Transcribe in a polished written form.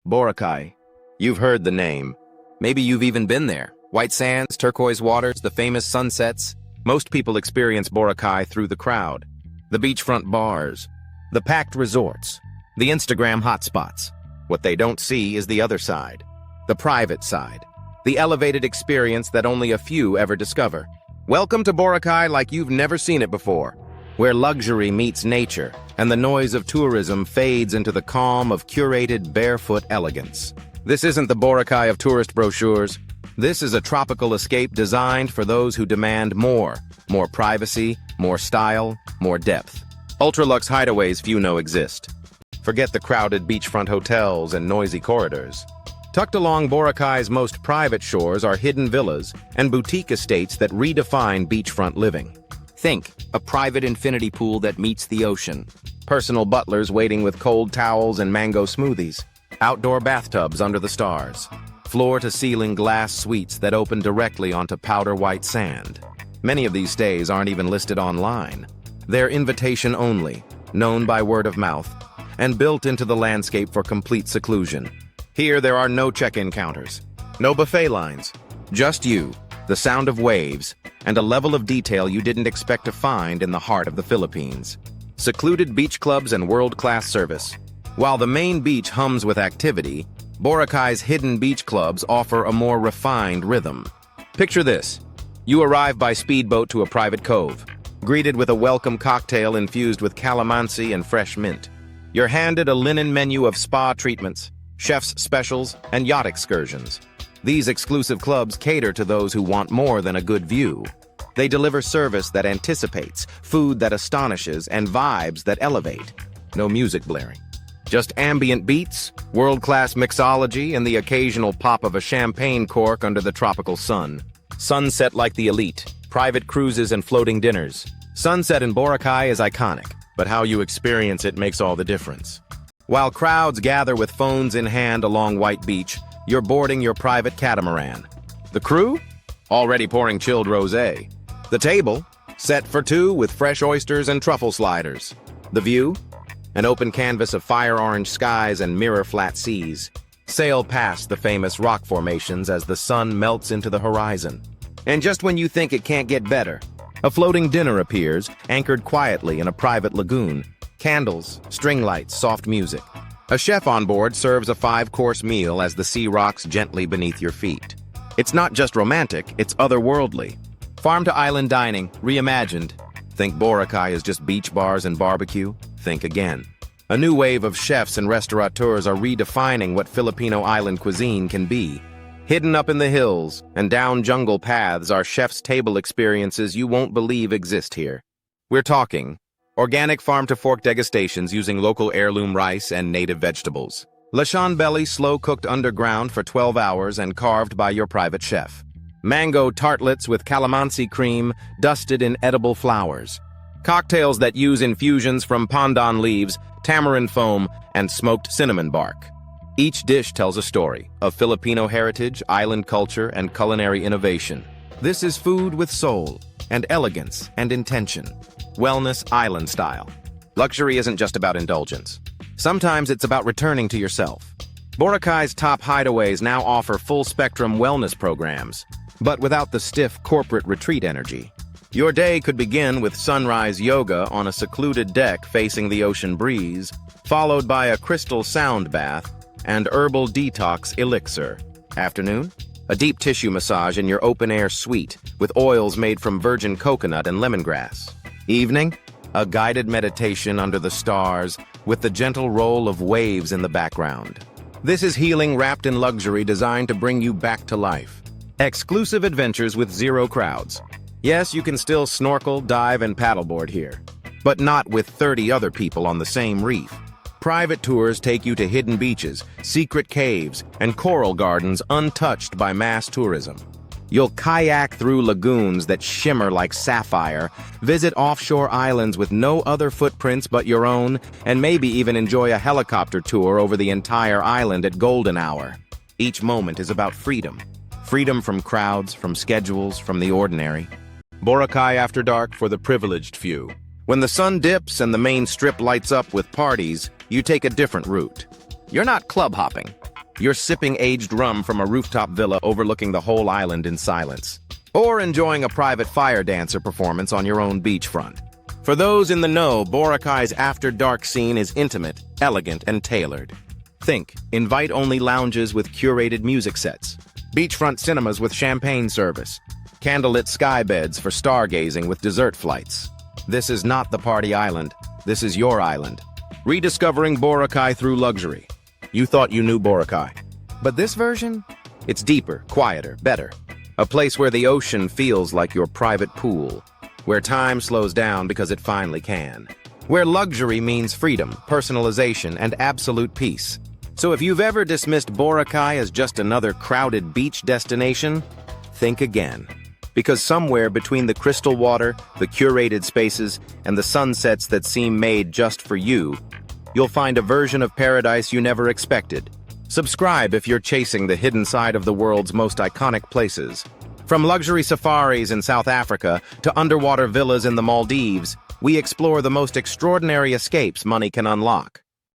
Boracay. You've heard the name. Maybe you've even been there. White sands, turquoise waters, the famous sunsets. Most people experience Boracay through the crowd. The beachfront bars, the packed resorts, the Instagram hotspots. What they don't see is the other side. The private side. The elevated experience that only a few ever discover. Welcome to Boracay like you've never seen it before, where luxury meets nature and the noise of tourism fades into the calm of curated barefoot elegance. This isn't the Boracay of tourist brochures. This is a tropical escape designed for those who demand more privacy, more style, more depth. Ultra-luxe hideaways few know exist. Forget the crowded beachfront hotels and noisy corridors. Tucked along Boracay's most private shores are hidden villas and boutique estates that redefine beachfront living. Think, a private infinity pool that meets the ocean. Personal butlers waiting with cold towels and mango smoothies. Outdoor bathtubs under the stars. Floor-to-ceiling glass suites that open directly onto powder-white sand. Many of these stays aren't even listed online. They're invitation only, known by word of mouth, and built into the landscape for complete seclusion. Here there are no check-in counters, no buffet lines, just you, the sound of waves, and a level of detail you didn't expect to find in the heart of the Philippines. Secluded beach clubs and world-class service. While the main beach hums with activity, Boracay's hidden beach clubs offer a more refined rhythm. Picture this. You arrive by speedboat to a private cove, greeted with a welcome cocktail infused with calamansi and fresh mint. You're handed a linen menu of spa treatments, chef's specials, and yacht excursions. These exclusive clubs cater to those who want more than a good view. They deliver service that anticipates, food that astonishes, and vibes that elevate. No music blaring. Just ambient beats, world-class mixology, and the occasional pop of a champagne cork under the tropical sun. Sunset like the elite, private cruises and floating dinners. Sunset in Boracay is iconic, but how you experience it makes all the difference. While crowds gather with phones in hand along White Beach, you're boarding your private catamaran. The crew? Already pouring chilled rosé. The table? Set for two with fresh oysters and truffle sliders. The view? An open canvas of fire-orange skies and mirror-flat seas. Sail past the famous rock formations as the sun melts into the horizon. And just when you think it can't get better, a floating dinner appears, anchored quietly in a private lagoon. Candles, string lights, soft music. A chef on board serves a 5-course meal as the sea rocks gently beneath your feet. It's not just romantic, it's otherworldly. Farm-to-island dining, reimagined. Think Boracay is just beach bars and barbecue? Think again. A new wave of chefs and restaurateurs are redefining what Filipino island cuisine can be. Hidden up in the hills and down jungle paths are chef's table experiences you won't believe exist here. We're talking organic farm-to-fork degustations using local heirloom rice and native vegetables. Lechon belly slow-cooked underground for 12 hours and carved by your private chef. Mango tartlets with calamansi cream dusted in edible flowers. Cocktails that use infusions from pandan leaves, tamarind foam, and smoked cinnamon bark. Each dish tells a story of Filipino heritage, island culture, and culinary innovation. This is food with soul, and elegance, and intention. Wellness island style. Luxury isn't just about indulgence. Sometimes it's about returning to yourself. Boracay's top hideaways now offer full-spectrum wellness programs, but without the stiff corporate retreat energy. Your day could begin with sunrise yoga on a secluded deck facing the ocean breeze, followed by a crystal sound bath and herbal detox elixir. Afternoon? A deep tissue massage in your open-air suite with oils made from virgin coconut and lemongrass. Evening? A guided meditation under the stars with the gentle roll of waves in the background. This is healing wrapped in luxury designed to bring you back to life. Exclusive adventures with zero crowds. Yes, you can still snorkel, dive, and paddleboard here, but not with 30 other people on the same reef. Private tours take you to hidden beaches, secret caves, and coral gardens untouched by mass tourism. You'll kayak through lagoons that shimmer like sapphire, visit offshore islands with no other footprints but your own, and maybe even enjoy a helicopter tour over the entire island at golden hour. Each moment is about freedom. Freedom from crowds, from schedules, from the ordinary. Boracay after dark for the privileged few. When the sun dips and the main strip lights up with parties, you take a different route. You're not club hopping. You're sipping aged rum from a rooftop villa overlooking the whole island in silence. Or enjoying a private fire dancer performance on your own beachfront. For those in the know, Boracay's after-dark scene is intimate, elegant, and tailored. Think invite-only lounges with curated music sets, beachfront cinemas with champagne service, candlelit sky beds for stargazing with dessert flights. This is not the party island. This is your island. Rediscovering Boracay through luxury. You thought you knew Boracay. But this version? It's deeper, quieter, better. A place where the ocean feels like your private pool. Where time slows down because it finally can. Where luxury means freedom, personalization, and absolute peace. So if you've ever dismissed Boracay as just another crowded beach destination, think again. Because somewhere between the crystal water, the curated spaces, and the sunsets that seem made just for you, you'll find a version of paradise you never expected. Subscribe if you're chasing the hidden side of the world's most iconic places. From luxury safaris in South Africa to underwater villas in the Maldives, we explore the most extraordinary escapes money can unlock.